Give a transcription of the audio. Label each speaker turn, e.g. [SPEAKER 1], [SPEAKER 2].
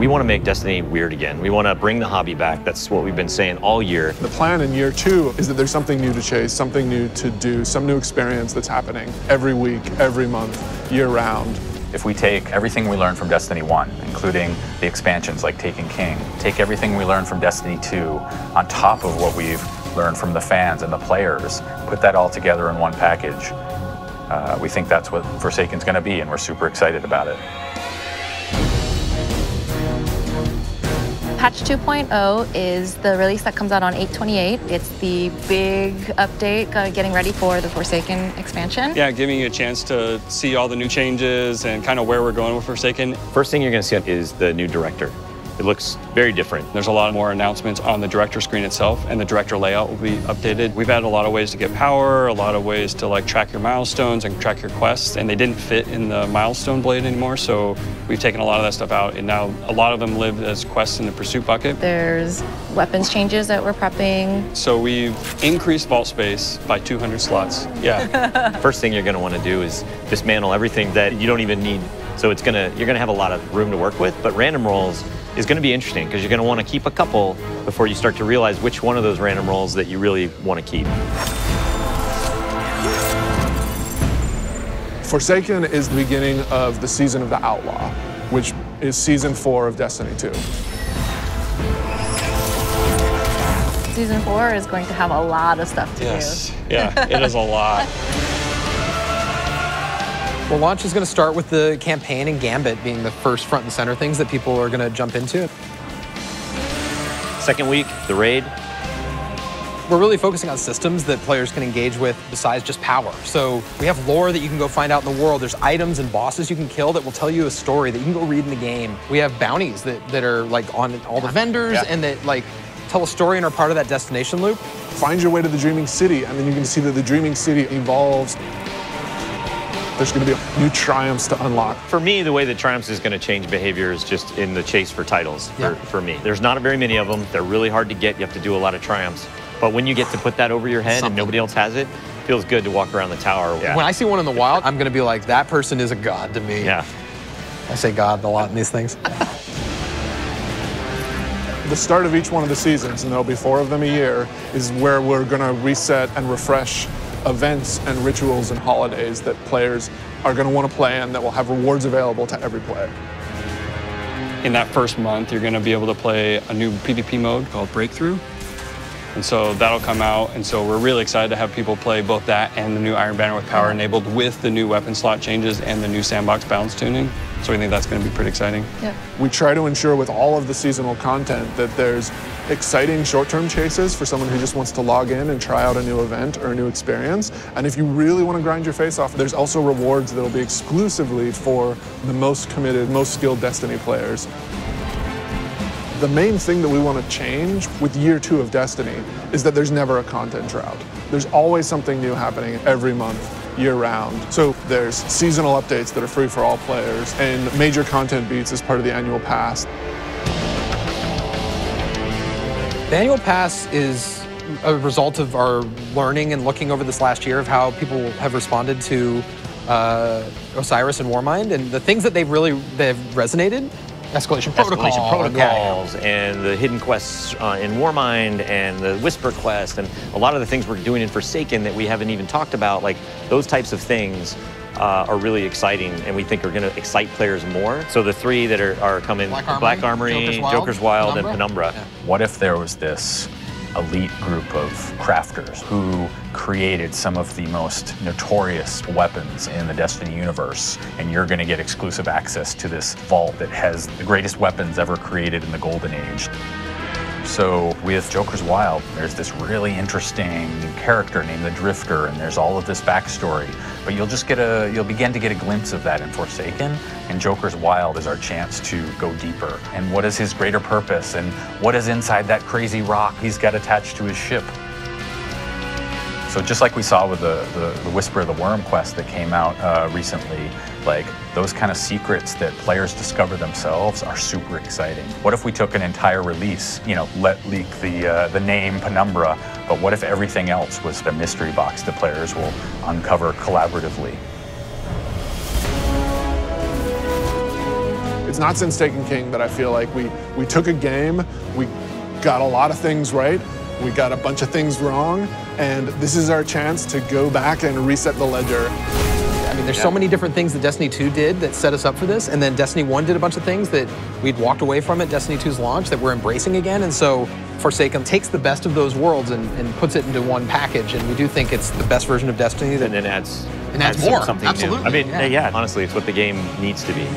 [SPEAKER 1] We want to make Destiny weird again. We want to bring the hobby back. That's what we've been saying all year.
[SPEAKER 2] The plan in year 2 is that there's something new to chase, something new to do, some new experience that's happening every week, every month, year round.
[SPEAKER 3] If we take everything we learned from Destiny 1, including the expansions like Taken King, take everything we learned from Destiny 2 on top of what we've learned from the fans and the players, put that all together in one package, we think that's what Forsaken's going to be, and we're super excited about it.
[SPEAKER 4] Patch 2.0 is the release that comes out on 8/28. It's the big update getting ready for the Forsaken expansion.
[SPEAKER 5] Yeah, giving you a chance to see all the new changes and kind of where we're going with Forsaken.
[SPEAKER 1] First thing you're going to see is the new director. It looks very different.
[SPEAKER 5] There's a lot more announcements on the director screen itself, and the director layout will be updated. We've added a lot of ways to get power, a lot of ways to like track your milestones and track your quests, and they didn't fit in the milestone blade anymore, so we've taken a lot of that stuff out, and now a lot of them live as quests in the pursuit bucket.
[SPEAKER 4] There's weapons changes that we're prepping.
[SPEAKER 5] So we've increased vault space by 200 slots. Yeah.
[SPEAKER 1] First thing you're going to want to do is dismantle everything that you don't even need. So you're gonna have a lot of room to work with, but random rolls is gonna be interesting because you're gonna want to keep a couple before you start to realize which one of those random rolls that you really want to keep.
[SPEAKER 2] Forsaken is the beginning of the season of the Outlaw, which is season 4 of Destiny 2.
[SPEAKER 4] Season 4 is going to have a lot of stuff to do.
[SPEAKER 5] Yeah, it is a lot.
[SPEAKER 6] Well, launch is going to start with the campaign and Gambit being the first front and center things that people are going to jump into.
[SPEAKER 1] Second week, the raid.
[SPEAKER 6] We're really focusing on systems that players can engage with besides just power. So we have lore that you can go find out in the world. There's items and bosses you can kill that will tell you a story that you can go read in the game. We have bounties that are like on all the vendors and that like tell a story and are part of that destination loop.
[SPEAKER 2] Find your way to the Dreaming City, and then you can see that the Dreaming City evolves. There's going to be new triumphs to unlock.
[SPEAKER 1] For me, the way that triumphs is going to change behavior is just in the chase for titles, for me. There's not very many of them. They're really hard to get. You have to do a lot of triumphs. But when you get to put that over your head and nobody else has it, it feels good to walk around the tower. Yeah.
[SPEAKER 6] When I see one in the wild, I'm going to be like, that person is a god to me.
[SPEAKER 1] Yeah.
[SPEAKER 6] I say god a lot in these things.
[SPEAKER 2] The start of each one of the seasons, and there'll be 4 of them a year, is where we're going to reset and refresh events and rituals and holidays that players are going to want to play in that will have rewards available to every player.
[SPEAKER 5] In that first month, you're going to be able to play a new PvP mode called Breakthrough. And so that'll come out, and so we're really excited to have people play both that and the new Iron Banner with power enabled with the new weapon slot changes and the new sandbox balance tuning. So we think that's going to be pretty exciting.
[SPEAKER 4] Yeah.
[SPEAKER 2] We try to ensure with all of the seasonal content that there's exciting short-term chases for someone who just wants to log in and try out a new event or a new experience. And if you really want to grind your face off, there's also rewards that'll be exclusively for the most committed, most skilled Destiny players. The main thing that we want to change with year 2 of Destiny is that there's never a content drought. There's always something new happening every month, year round. So there's seasonal updates that are free for all players and major content beats as part of the annual pass.
[SPEAKER 6] The annual pass is a result of our learning and looking over this last year of how people have responded to Osiris and Warmind, and the things that they've resonated. Escalation protocols
[SPEAKER 1] and the hidden quests in Warmind and the Whisper quest and a lot of the things we're doing in Forsaken that we haven't even talked about, like those types of things are really exciting and we think are going to excite players more. So the 3 that are coming, Black Armory, Joker's Wild, and Penumbra.
[SPEAKER 3] Yeah. What if there was this elite group of crafters who created some of the most notorious weapons in the Destiny universe, and you're going to get exclusive access to this vault that has the greatest weapons ever created in the Golden Age. So with Joker's Wild, there's this really interesting character named the Drifter, and there's all of this backstory. But you'll begin to get a glimpse of that in Forsaken, and Joker's Wild is our chance to go deeper. And what is his greater purpose, and what is inside that crazy rock he's got attached to his ship? So just like we saw with the Whisper of the Worm quest that came out recently, like those kind of secrets that players discover themselves are super exciting. What if we took an entire release, let leak the name Penumbra, but what if everything else was the mystery box that players will uncover collaboratively?
[SPEAKER 2] It's not since Taken King that I feel like we took a game, we got a lot of things right, we got a bunch of things wrong, and this is our chance to go back and reset the ledger.
[SPEAKER 6] I mean, there's so many different things that Destiny 2 did that set us up for this, and then Destiny 1 did a bunch of things that we'd walked away from at Destiny 2's launch that we're embracing again, and so Forsaken takes the best of those worlds and puts it into one package, and we do think it's the best version of Destiny.
[SPEAKER 1] And then adds
[SPEAKER 6] more,
[SPEAKER 1] something
[SPEAKER 6] absolutely.
[SPEAKER 1] new. I mean, yeah, honestly, it's what the game needs to be.